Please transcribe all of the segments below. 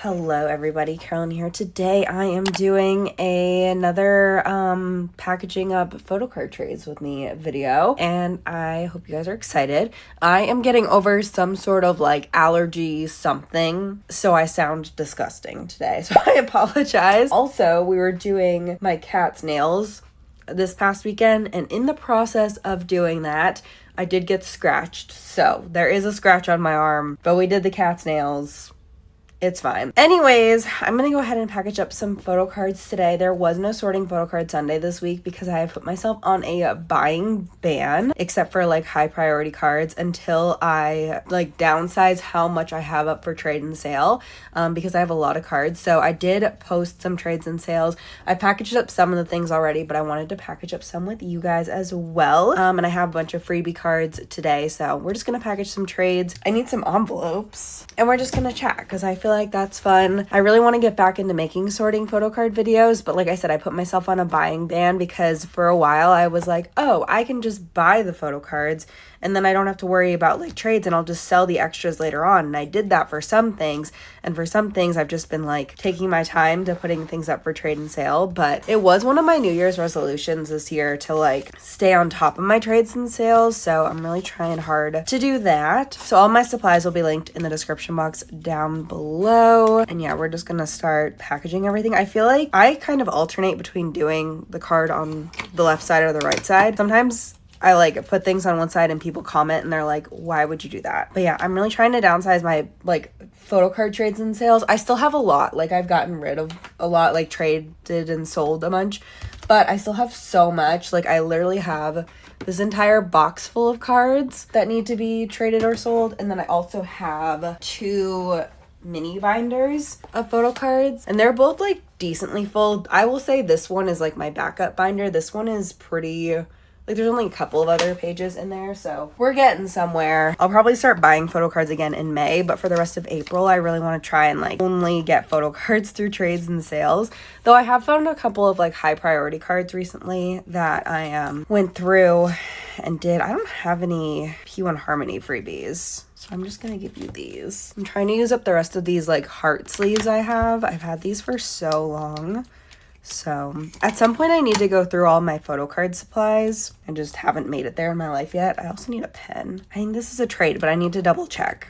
Hello everybody, Carolyn here. Today I am doing another packaging up photocard trays with me video, and I hope you guys are excited. I am getting over some sort of like allergy something, so I sound disgusting today, so I apologize. Also, we were doing my cat's nails this past weekend, and in the process of doing that, I did get scratched. So there is a scratch on my arm, but we did the cat's nails. It's fine. Anyways, I'm gonna go ahead and package up some photo cards today. There was no sorting photo card Sunday this week because I have put myself on a buying ban, except for like high priority cards, until I like downsize how much I have up for trade and sale, because I have a lot of cards. So I did post some trades and sales. I packaged up some of the things already, but I wanted to package up some with you guys as well. And I have a bunch of freebie cards today, so we're just gonna package some trades. I need some envelopes, and we're just gonna chat because I feel like that's fun. I really want to get back into making sorting photo card videos, but like I said, I put myself on a buying ban because for a while I was like, oh, I can just buy the photo cards and then I don't have to worry about like trades, and I'll just sell the extras later on. And I did that for some things, and for some things I've just been like taking my time to putting things up for trade and sale. But it was one of my New Year's resolutions this year to like stay on top of my trades and sales, so I'm really trying hard to do that. So all my supplies will be linked in the description box down below. And yeah, we're just gonna start packaging everything. I feel like I kind of alternate between doing the card on the left side or the right side. Sometimes I like put things on one side and people comment and they're like, why would you do that? But yeah, I'm really trying to downsize my like photo card trades and sales. I still have a lot. Like I've gotten rid of a lot, like traded and sold a bunch, but I still have so much. Like I literally have this entire box full of cards that need to be traded or sold. And then I also have 2 mini binders of photo cards, and they're both like decently full. I will say this one is like my backup binder. This one is pretty, like there's only a couple of other pages in there, so we're getting somewhere. I'll probably start buying photo cards again in May, but for the rest of April, I really want to try and like only get photo cards through trades and sales. Though I have found a couple of like high priority cards recently that I went through and did. I don't have any P1 Harmony freebies, so I'm just gonna give you these. I'm trying to use up the rest of these like heart sleeves I have. I've had these for so long. So at some point I need to go through all my photo card supplies. I just haven't made it there in my life yet. I also need a pen. I think this is a trade, but I need to double check.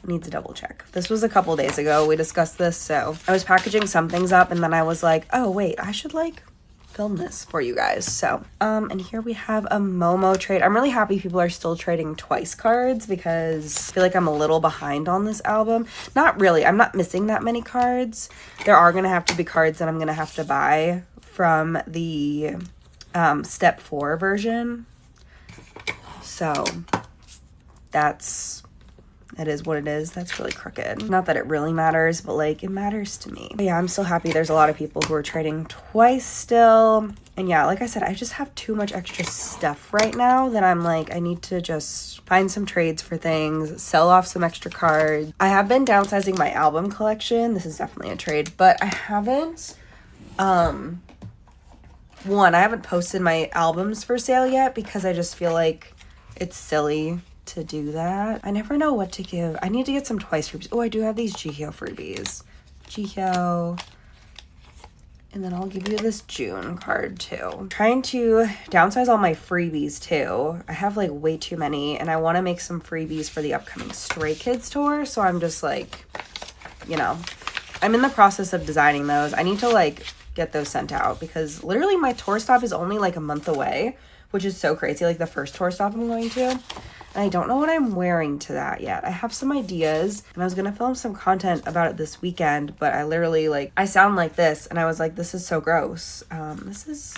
This was a couple days ago. We discussed this. So I was packaging some things up and then I was like, oh wait, I should like film this for you guys. So and here we have a Momo trade. I'm really happy people are still trading twice cards because I feel like I'm a little behind on this album. Not really, I'm not missing that many cards. There are gonna have to be cards that I'm gonna have to buy from the step 4 version, so that is what it is. That's really crooked. Not that it really matters, but like it matters to me. But yeah, I'm still happy there's a lot of people who are trading twice still. And yeah, like I said, I just have too much extra stuff right now that I'm like, I need to just find some trades for things, sell off some extra cards. I have been downsizing my album collection. This is definitely a trade, but I haven't, I haven't posted my albums for sale yet because I just feel like it's silly to do that. I never know what to give. I need to get some twice freebies. Oh, I do have these Jihyo freebies. Jihyo. And then I'll give you this June card too. I'm trying to downsize all my freebies too. I have like way too many, and I want to make some freebies for the upcoming Stray Kids tour. So I'm just like, you know, I'm in the process of designing those. I need to like get those sent out because literally my tour stop is only like a month away, which is so crazy. Like the first tour stop I'm going to. And I don't know what I'm wearing to that yet. I have some ideas and I was gonna film some content about it this weekend, but I literally like, I sound like this and I was like, this is so gross. This is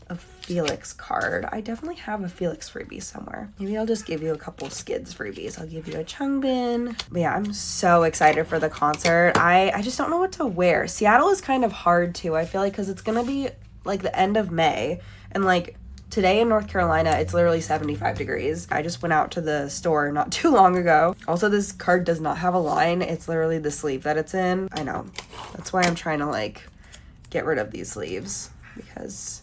a Felix card. I definitely have a Felix freebie somewhere. Maybe I'll just give you a couple Skids freebies. I'll give you a Changbin. But yeah, I'm so excited for the concert. I just don't know what to wear. Seattle is kind of hard too, I feel like, because it's gonna be like the end of May, and like today in North Carolina, it's literally 75 degrees. I just went out to the store not too long ago. Also, this card does not have a line. It's literally the sleeve that it's in. I know. That's why I'm trying to like get rid of these sleeves because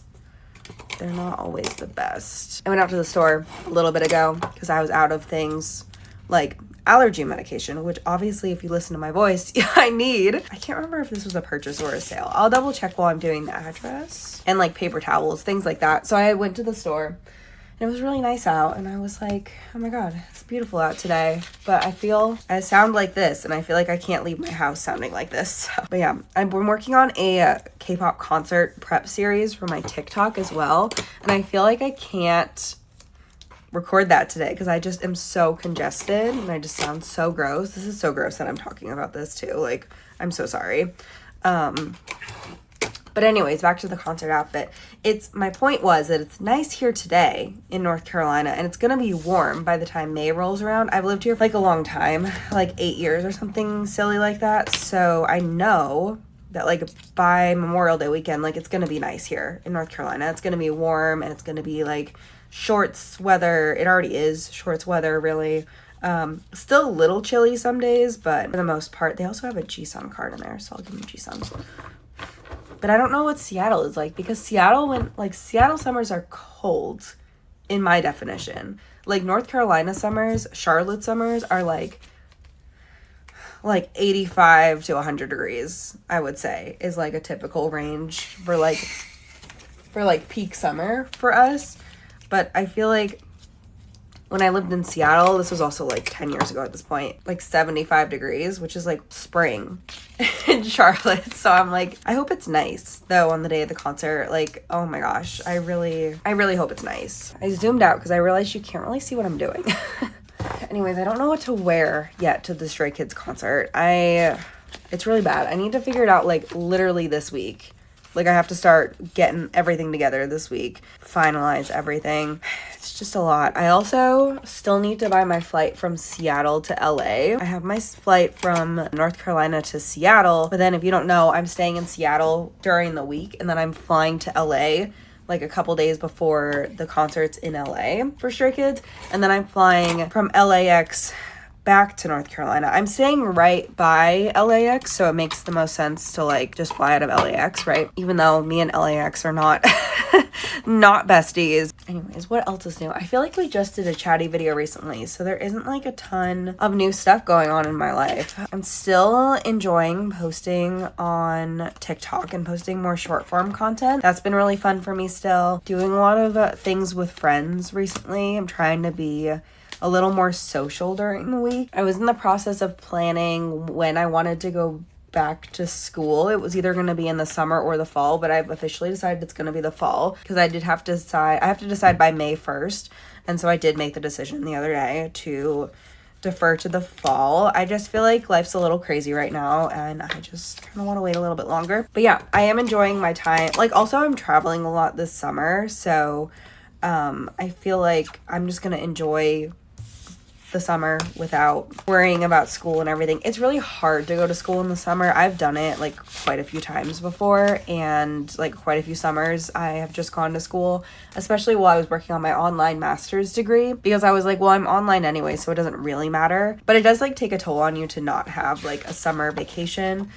they're not always the best. I went out to the store a little bit ago because I was out of things. Like allergy medication, which obviously if you listen to my voice, I need. I can't remember if this was a purchase or a sale. I'll double check while I'm doing the address. And like paper towels, things like that. So I went to the store and it was really nice out and I was like, oh my god, it's beautiful out today. But I sound like this and I feel like I can't leave my house sounding like this. So. But yeah, I've been working on a K-pop concert prep series for my TikTok as well. And I feel like I can't record that today because I just am so congested and I just sound so gross. This is so gross that I'm talking about this too. Like, I'm so sorry. But anyways, back to the concert outfit. My point was that it's nice here today in North Carolina and it's gonna be warm by the time May rolls around. I've lived here for like a long time, like 8 years or something silly like that. So I know that like by Memorial Day weekend, like it's gonna be nice here in North Carolina. It's gonna be warm and it's gonna be like shorts weather. It already is shorts weather, really. Still a little chilly some days, but for the most part, they also have a Jisun card in there, so I'll give them Jisuns. But I don't know what Seattle is like because Seattle summers are cold in my definition. Like North Carolina summers, Charlotte summers are like 85 to 100 degrees, I would say, is like a typical range for peak summer for us. But I feel like when I lived in Seattle, this was also like 10 years ago at this point, like 75 degrees, which is like spring in Charlotte. So I'm like, I hope it's nice though on the day of the concert. Like, oh my gosh, I really hope it's nice. I zoomed out because I realized you can't really see what I'm doing. Anyways, I don't know what to wear yet to the Stray Kids concert. It's really bad. I need to figure it out like literally this week. Like I have to start getting everything together this week, finalize everything. It's just a lot. I also still need to buy my flight from Seattle to LA. I have my flight from North Carolina to Seattle, but then if you don't know, I'm staying in Seattle during the week and then I'm flying to LA like a couple days before the concerts in LA for Stray Kids. And then I'm flying from LAX back to North Carolina. I'm staying right by LAX, so it makes the most sense to like just fly out of LAX, right? Even though me and LAX are not not besties. Anyways, what else is new? I feel like we just did a chatty video recently, so there isn't like a ton of new stuff going on in my life. I'm still enjoying posting on TikTok and posting more short form content. That's been really fun for me still. Doing a lot of things with friends recently. I'm trying to be a little more social during the week. I was in the process of planning when I wanted to go back to school. It was either going to be in the summer or the fall, but I've officially decided it's going to be the fall because I have to decide by May 1st. And so I did make the decision the other day to defer to the fall. I just feel like life's a little crazy right now and I just kind of want to wait a little bit longer. But yeah, I am enjoying my time. Like also I'm traveling a lot this summer, so I feel like I'm just going to enjoy the summer without worrying about school and everything. It's really hard to go to school in the summer. I've done it like quite a few times before, and like quite a few summers I have just gone to school, especially while I was working on my online master's degree, because I was like, well, I'm online anyway, so it doesn't really matter. But it does like take a toll on you to not have like a summer vacation.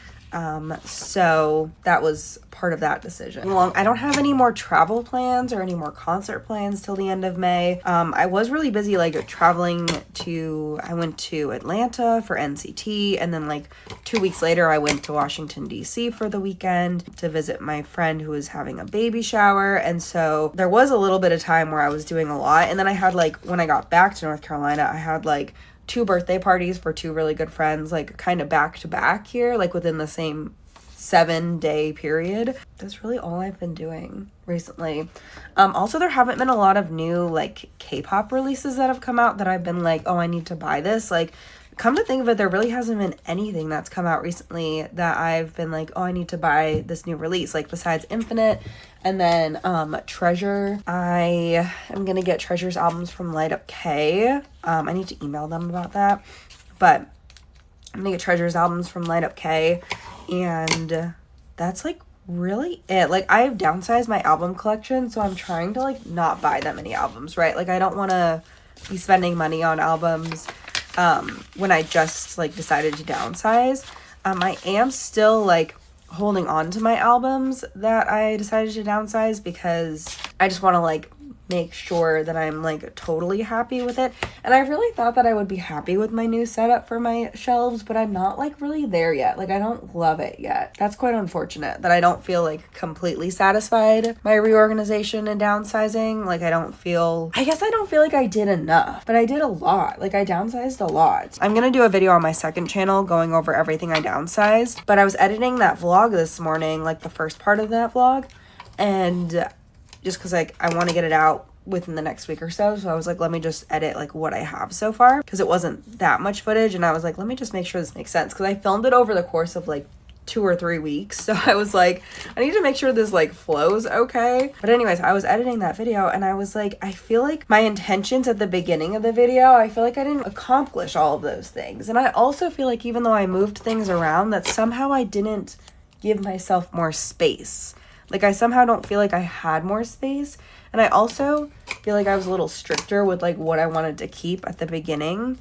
So that was part of that decision. I don't have any more travel plans or any more concert plans till the end of May. I was really busy like traveling I went to Atlanta for NCT, and then like 2 weeks later I went to Washington DC for the weekend to visit my friend who was having a baby shower. And so there was a little bit of time where I was doing a lot. And then I had like, when I got back to North Carolina, I had like 2 birthday parties for 2 really good friends, like kind of back to back here, like within the same 7-day period. That's really all I've been doing recently. Also, there haven't been a lot of new like K-pop releases that have come out that I've been like, oh, I need to buy this. Like, come to think of it, there really hasn't been anything that's come out recently that I've been like, oh, I need to buy this new release, like besides Infinite. And then Treasure. I am gonna get Treasure's albums from Light Up K. I need to email them about that. But I'm gonna get Treasure's albums from Light Up K. And that's like really it. Like, I've downsized my album collection, so I'm trying to like not buy that many albums, right? Like, I don't want to be spending money on albums when I just like decided to downsize. I am still like holding on to my albums that I decided to downsize because I just want to like make sure that I'm like totally happy with it. And I really thought that I would be happy with my new setup for my shelves, but I'm not like really there yet. Like I don't love it yet. That's quite unfortunate that I don't feel like completely satisfied by reorganization and downsizing. Like I don't feel like I did enough, but I did a lot. Like I downsized a lot. I'm gonna do a video on my second channel going over everything I downsized, but I was editing that vlog this morning, like the first part of that vlog, and just because like I want to get it out within the next week or so I was like, let me just edit like what I have so far, because it wasn't that much footage, and I was like, let me just make sure this makes sense, because I filmed it over the course of like 2 or 3 weeks, so I was like, I need to make sure this like flows okay. But anyways, I was editing that video and I was like, I feel like my intentions at the beginning of the video, I feel like I didn't accomplish all of those things, and I also feel like even though I moved things around, that somehow I didn't give myself more space. Like I somehow don't feel like I had more space, and I also feel like I was a little stricter with like what I wanted to keep at the beginning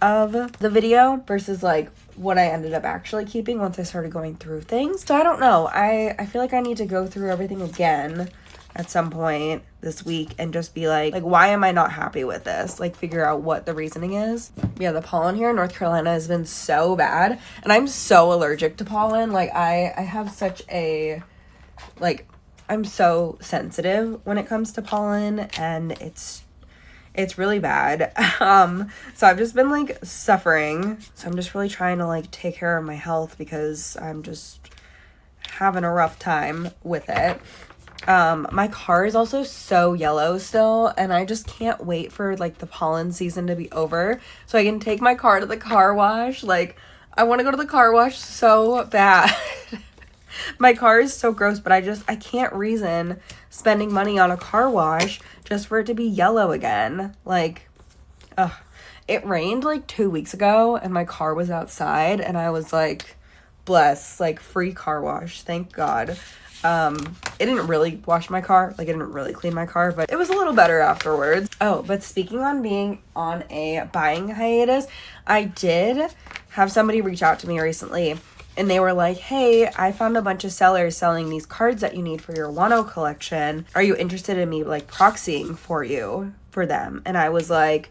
of the video versus like what I ended up actually keeping once I started going through things. So I don't know. I feel like I need to go through everything again at some point this week and just be like why am I not happy with this? Like figure out what the reasoning is. Yeah, the pollen here in North Carolina has been so bad, and I'm so allergic to pollen. Like I have such a I'm so sensitive when it comes to pollen, and it's really bad. So I've just been like suffering. So I'm just really trying to like take care of my health, because I'm just having a rough time with it. My car is also so yellow still, and I just can't wait for like the pollen season to be over so I can take my car to the car wash. Like I want to go to the car wash so bad. My car is so gross, but I can't reason spending money on a car wash just for it to be yellow again. Like, it rained like 2 weeks ago and my car was outside, and I was like, bless, like free car wash. Thank God. It didn't really wash my car. Like it didn't really clean my car, but it was a little better afterwards. Oh, but speaking on being on a buying hiatus, I did have somebody reach out to me recently. And they were like, hey, I found a bunch of sellers selling these cards that you need for your Wano collection. Are you interested in me like proxying for them? And I was like,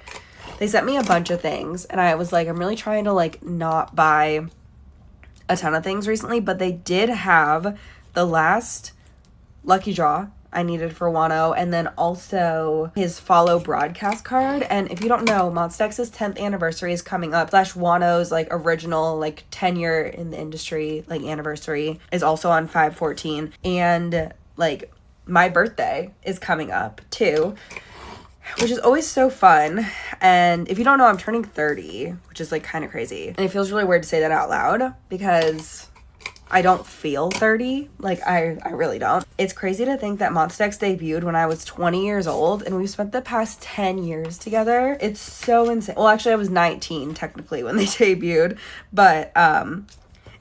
they sent me a bunch of things. And I was like, I'm really trying to like not buy a ton of things recently. But they did have the last lucky draw I needed for Wano, and then also his follow broadcast card. And if you don't know, Monstex's 10th anniversary is coming up, / Wano's like original like 10-year in the industry like anniversary is also on 5/14, and like my birthday is coming up too, which is always so fun. And if you don't know, I'm turning 30, which is like kind of crazy, and it feels really weird to say that out loud because I don't feel 30. Like, I really don't. It's crazy to think that Monstex debuted when I was 20 years old, and we've spent the past 10 years together. It's so insane. Well, actually, I was 19, technically, when they debuted, but,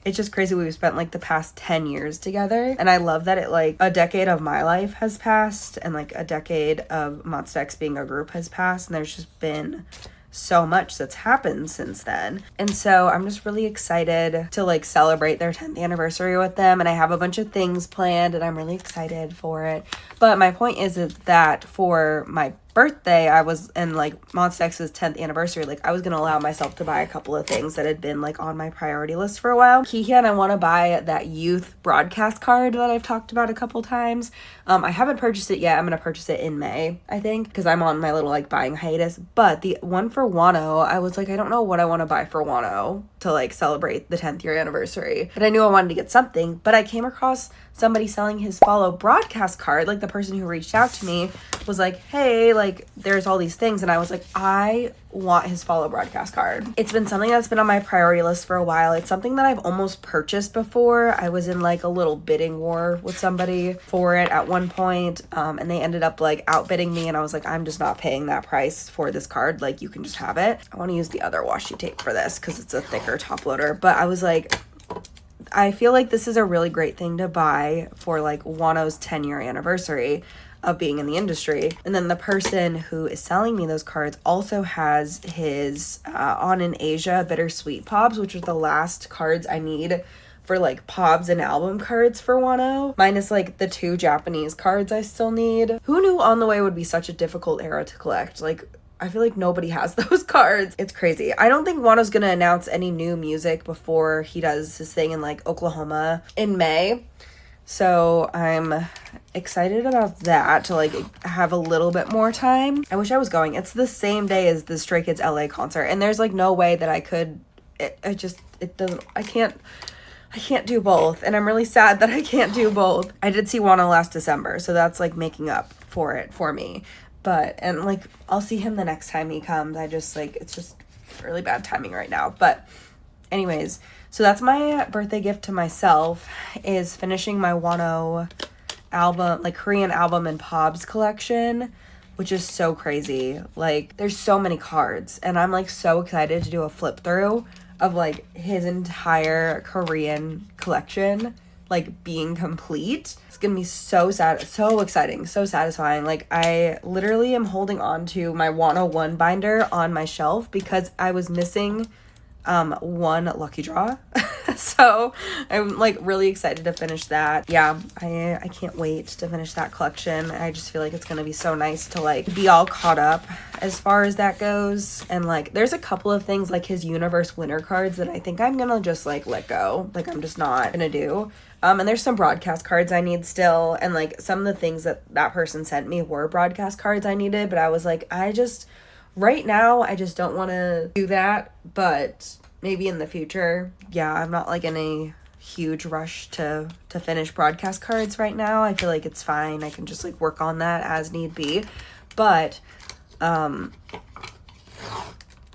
it's just crazy we've spent, like, the past 10 years together, and I love that it, like, a decade of my life has passed, and, like, a decade of Monstex being a group has passed, and there's just been so much that's happened since then. And so I'm just really excited to like celebrate their 10th anniversary with them, and I have a bunch of things planned and I'm really excited for it. But my point is that for my birthday, I was in like Monstex's 10th anniversary, like I was gonna allow myself to buy a couple of things that had been like on my priority list for a while. Kian, I want to buy that youth broadcast card that I've talked about a couple times. I haven't purchased it yet. I'm gonna purchase it in May, I think, because I'm on my little like buying hiatus. But the one for Wano, I was like, I don't know what I want to buy for Wano to like celebrate the 10th year anniversary, but I knew I wanted to get something. But I came across somebody selling his follow broadcast card. Like the person who reached out to me was like, hey, like there's all these things, and I was like, I want his follow broadcast card. It's been something that's been on my priority list for a while. It's something that I've almost purchased before. I was in like a little bidding war with somebody for it at one point, and they ended up like outbidding me, and I was like, I'm just not paying that price for this card. Like, you can just have it. I want to use the other washi tape for this because it's a thicker top loader, but I was like, I feel like this is a really great thing to buy for like Wano's 10-year anniversary of being in the industry. And then the person who is selling me those cards also has his On in Asia Bittersweet Pops, which are the last cards I need for like POBs and album cards for Wano, minus like the 2 Japanese cards I still need. Who knew On the Way would be such a difficult era to collect? Like, I feel like nobody has those cards. It's crazy. I don't think Wano's gonna announce any new music before he does his thing in like Oklahoma in May. So I'm excited about that, to like have a little bit more time. I wish I was going. It's the same day as the Stray Kids LA concert, and there's like no way that I could. I can't do both, and I'm really sad that I can't do both. I did see Wano last December, so that's like making up for it for me. But, and like, I'll see him the next time he comes. I just like, it's just really bad timing right now. But anyways, so that's my birthday gift to myself, is finishing my Wano album, like Korean album and POBs collection, which is so crazy. Like, there's so many cards, and I'm like so excited to do a flip through of like his entire Korean collection, like being complete. It's gonna be so exciting, so satisfying. Like, I literally am holding on to my 101 binder on my shelf because I was missing one lucky draw. So I'm like really excited to finish that. Yeah, I can't wait to finish that collection. I just feel like it's gonna be so nice to like be all caught up as far as that goes. And like there's a couple of things like his universe winner cards that I think I'm gonna just like let go. Like, I'm just not gonna do. And there's some broadcast cards I need still, and like some of the things that person sent me were broadcast cards I needed, but I was like, right now I just don't want to do that. But maybe in the future. Yeah, I'm not like in a huge rush to finish broadcast cards right now. I feel like it's fine. I can just like work on that as need be. But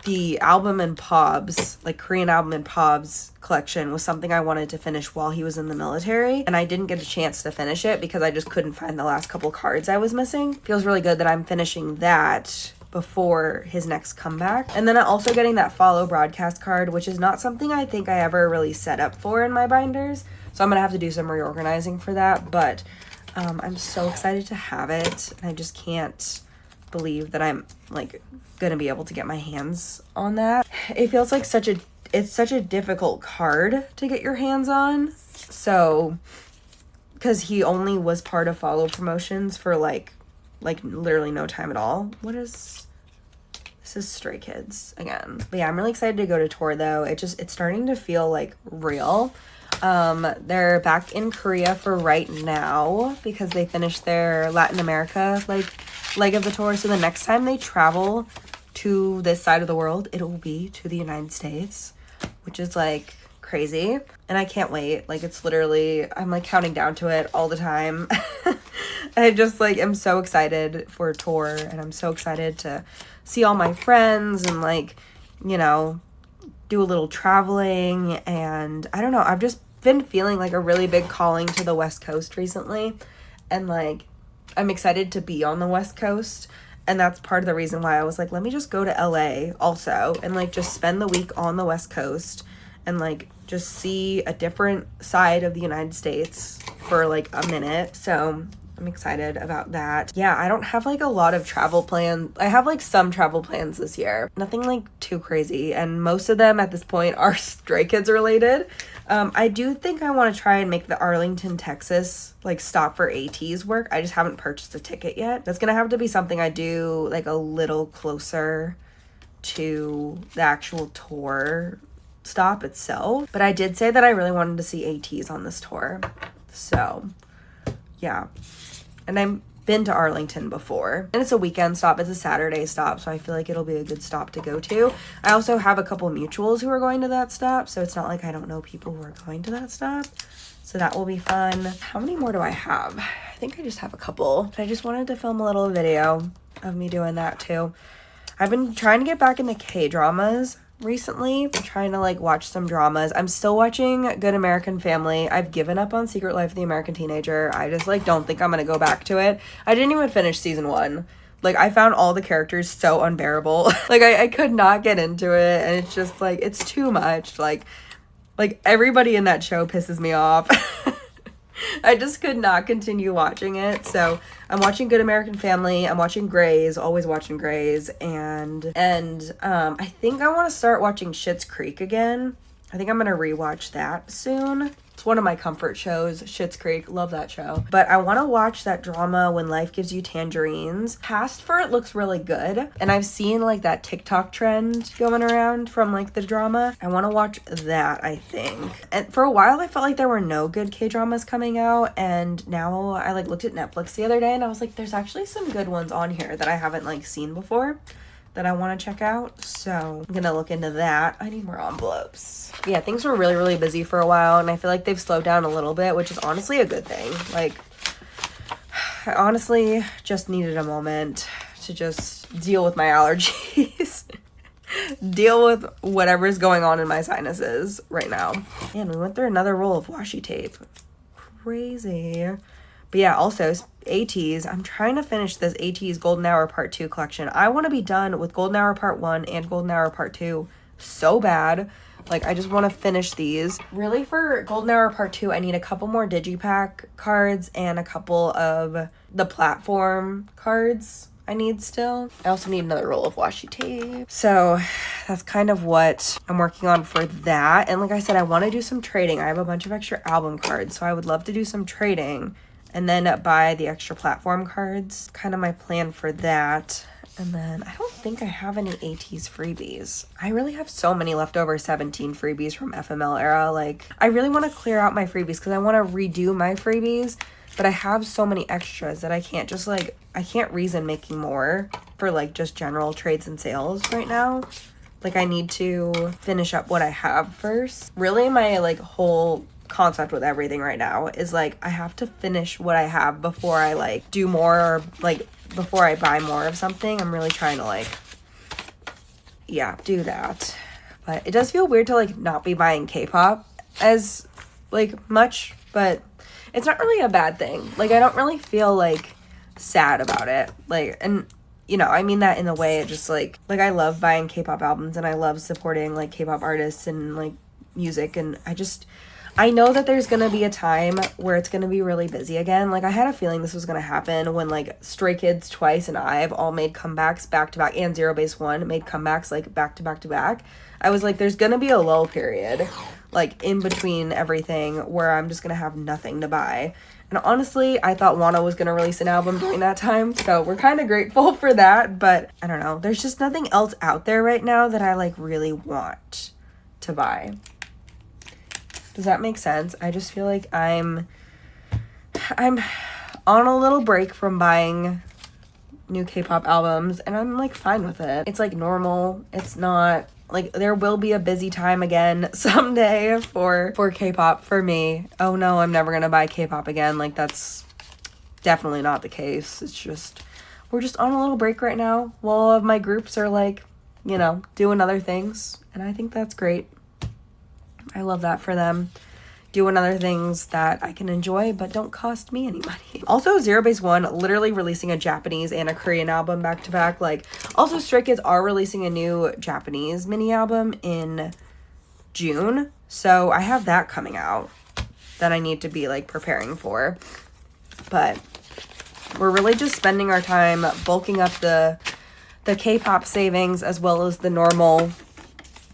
the album and POBs, like Korean album and POBs collection, was something I wanted to finish while he was in the military, and I didn't get a chance to finish it because I just couldn't find the last couple cards I was missing. Feels really good that I'm finishing that before his next comeback. And then I'm also getting that follow broadcast card, which is not something I think I ever really set up for in my binders, so I'm gonna have to do some reorganizing for that. But I'm so excited to have it, and I just can't believe that I'm like gonna be able to get my hands on that. It feels like it's such a difficult card to get your hands on, so because he only was part of follow promotions for like literally no time at all. This is Stray Kids again. But yeah, I'm really excited to go to tour though. It's starting to feel like real. They're back in Korea for right now because they finished their Latin America leg of the tour. So the next time they travel to this side of the world, it will be to the United States, which is like crazy, and I can't wait. Like, it's literally, I'm like counting down to it all the time. I just like am so excited for a tour, and I'm so excited to see all my friends and like, you know, do a little traveling. And I don't know, I've just been feeling like a really big calling to the West Coast recently, and like I'm excited to be on the West Coast. And that's part of the reason why I was like, let me just go to LA also and like just spend the week on the West Coast and like just see a different side of the United States for like a minute. So I'm excited about that. Yeah, I don't have like a lot of travel plans. I have like some travel plans this year. Nothing like too crazy. And most of them at this point are Stray Kids related. I do think I want to try and make the Arlington, Texas like stop for ATs work. I just haven't purchased a ticket yet. That's gonna have to be something I do like a little closer to the actual tour stop itself. But I did say that I really wanted to see ATs on this tour. So yeah. And I've been to Arlington before, and it's a weekend stop. It's a Saturday stop, so I feel like it'll be a good stop to go to. I also have a couple mutuals who are going to that stop, so it's not like I don't know people who are going to that stop. So that will be fun. How many more do I have? I think I just have a couple. But I just wanted to film a little video of me doing that too. I've been trying to get back into K-dramas recently. I'm trying to like watch some dramas. I'm still watching Good American Family. I've given up on Secret Life of the American Teenager. I just like don't think I'm gonna go back to it. I didn't even finish season 1. Like, I found all the characters so unbearable. Like, I could not get into it, and it's just like, it's too much. Like everybody in that show pisses me off. I just could not continue watching it. So I'm watching Good American Family. I'm watching Grey's, always watching Grey's, and I think I want to start watching Schitt's Creek again. I think I'm gonna rewatch that soon. It's one of my comfort shows, Schitt's Creek. Love that show. But I want to watch that drama When Life Gives You Tangerines. Cast for it looks really good. And I've seen like that TikTok trend going around from like the drama. I want to watch that, I think. And for a while, I felt like there were no good K-dramas coming out. And now I like looked at Netflix the other day and I was like, there's actually some good ones on here that I haven't like seen before that I want to check out. So I'm gonna look into that. I need more envelopes. Yeah, things were really, really busy for a while, and I feel like they've slowed down a little bit, which is honestly a good thing. Like, I honestly just needed a moment to just deal with my allergies. Deal with whatever's going on in my sinuses right now. Man, we went through another roll of washi tape. Crazy. But yeah, also ATEEZ. I'm trying to finish this ATEEZ Golden Hour Part 2 collection. I want to be done with Golden Hour Part 1 and Golden Hour Part 2 so bad. Like, I just want to finish these. Really, for Golden Hour Part 2, I need a couple more Digipack cards and a couple of the platform cards I need still. I also need another roll of washi tape. So that's kind of what I'm working on for that. And like I said, I want to do some trading. I have a bunch of extra album cards, so I would love to do some trading and then buy the extra platform cards. Kind of my plan for that. And then I don't think I have any ATEEZ freebies. I really have so many leftover 17 freebies from FML era. Like, I really want to clear out my freebies because I want to redo my freebies, but I have so many extras that I can't just like, I can't reason making more for like just general trades and sales right now. Like, I need to finish up what I have first. Really, my like whole concept with everything right now is like, I have to finish what I have before I like do more, or like before I buy more of something. I'm really trying to like, yeah, do that. But it does feel weird to like not be buying K-pop as like much, but it's not really a bad thing. Like, I don't really feel like sad about it. Like, and you know, I mean that in a way, it just like I love buying K-pop albums and I love supporting like K-pop artists and like music, and I know that there's gonna be a time where it's gonna be really busy again. Like, I had a feeling this was gonna happen when like Stray Kids twice and IVE all made comebacks back to back, and Zero Base One made comebacks like back to back to back. I was like, there's gonna be a lull period like in between everything where I'm just gonna have nothing to buy. And honestly, I thought Wano was gonna release an album during that time, so we're kind of grateful for that. But I don't know, there's just nothing else out there right now that I like really want to buy. Does that make sense? I just feel like I'm on a little break from buying new K-pop albums, and I'm like fine with it. It's like normal. It's not like, there will be a busy time again someday for K-pop for me. Oh no, I'm never gonna buy K-pop again. Like, that's definitely not the case. It's just, we're just on a little break right now while all of my groups are like, you know, doing other things, and I think that's great. I love that for them. Doing other things that I can enjoy but don't cost me any money. Also, Zero Base One literally releasing a Japanese and a Korean album back to back. Like, also Stray Kids are releasing a new Japanese mini album in June. So I have that coming out that I need to be like preparing for. But we're really just spending our time bulking up the K-pop savings as well as the normal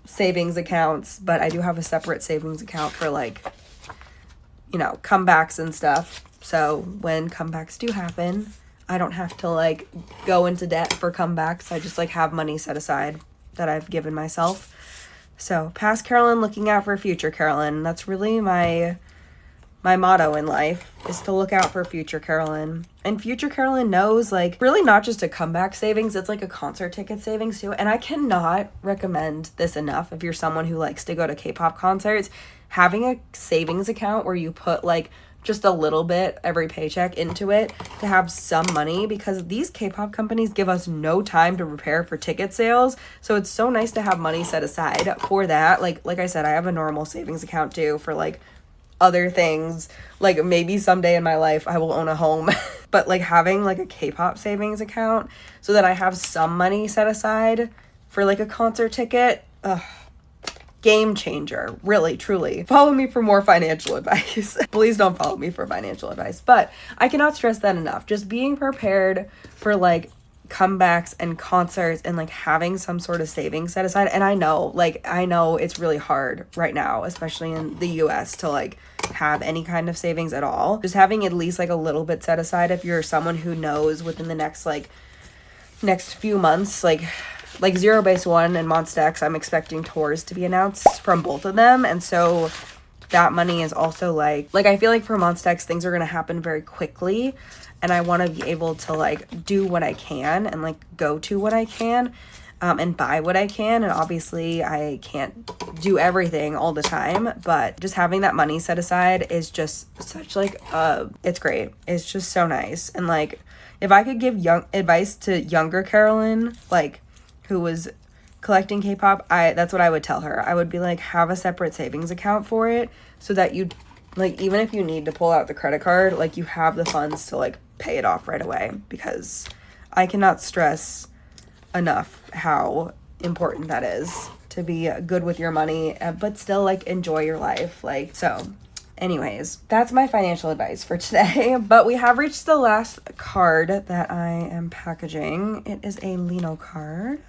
savings accounts. But I do have a separate savings account for like, you know, comebacks and stuff. So when comebacks do happen, I don't have to like go into debt for comebacks. I just like have money set aside that I've given myself. So past Carolyn, looking out for future Carolyn. That's really my motto in life, is to look out for future Carolyn. And future Carolyn knows, like, really not just a comeback savings, it's like a concert ticket savings too. And I cannot recommend this enough if you're someone who likes to go to K-pop concerts. Having a savings account where you put like just a little bit every paycheck into it to have some money, because these K-pop companies give us no time to prepare for ticket sales. So it's so nice to have money set aside for that. Like I said, I have a normal savings account too for like other things. Like, maybe someday in my life I will own a home. But like having like a K-pop savings account so that I have some money set aside for like a concert ticket, game changer, really, truly. Follow me for more financial advice. Please don't follow me for financial advice. But I cannot stress that enough. Just being prepared for like comebacks and concerts and like having some sort of savings set aside. And I know it's really hard right now, especially in the US, to like have any kind of savings at all. Just having at least like a little bit set aside if you're someone who knows within the next few months, like Zero Base One and Monsta X, I'm expecting tours to be announced from both of them. And so that money is also like I feel like for Monsta X, things are going to happen very quickly. And I want to be able to like do what I can and like go to what I can and buy what I can. And obviously I can't do everything all the time, but just having that money set aside is just such like, it's great. It's just so nice. And like, if I could give advice to younger Carolyn, like who was collecting K-pop, that's what I would tell her. I would be like, have a separate savings account for it so that you like, even if you need to pull out the credit card, like you have the funds to like pay it off right away, because I cannot stress enough how important that is to be good with your money, but still like enjoy your life. Like, so anyways, that's my financial advice for today. But we have reached the last card that I am packaging. It is a Lino card.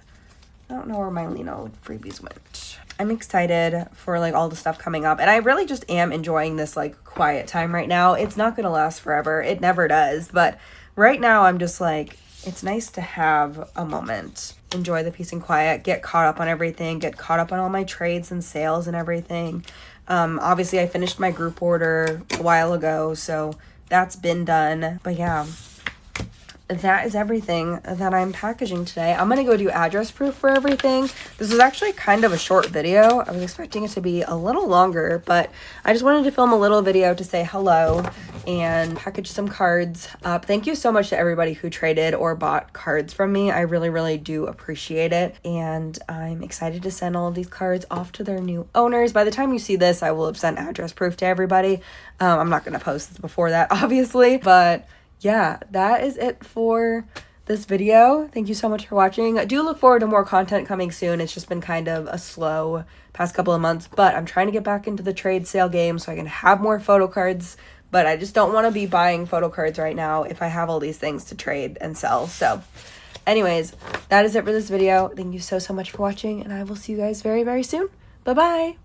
I don't know where my Lino freebies went. I'm excited for like all the stuff coming up, and I really just am enjoying this like quiet time right now. It's not gonna last forever. It never does. But right now I'm just like, it's nice to have a moment, enjoy the peace and quiet, get caught up on everything, get caught up on all my trades and sales and everything. Obviously I finished my group order a while ago, so that's been done. But yeah, that is everything that I'm packaging today. I'm gonna go do address proof for everything. This was actually kind of a short video. I was expecting it to be a little longer, but I just wanted to film a little video to say hello and package some cards up. Thank you so much to everybody who traded or bought cards from me. I really, really do appreciate it. And I'm excited to send all of these cards off to their new owners. By the time you see this, I will have sent address proof to everybody. I'm not gonna post this before that, obviously, but yeah, that is it for this video. Thank you so much for watching. I do look forward to more content coming soon. It's just been kind of a slow past couple of months, but I'm trying to get back into the trade sale game so I can have more photo cards, but I just don't want to be buying photo cards right now if I have all these things to trade and sell. So anyways, that is it for this video. Thank you so much for watching, and I will see you guys very, very soon. Bye-bye.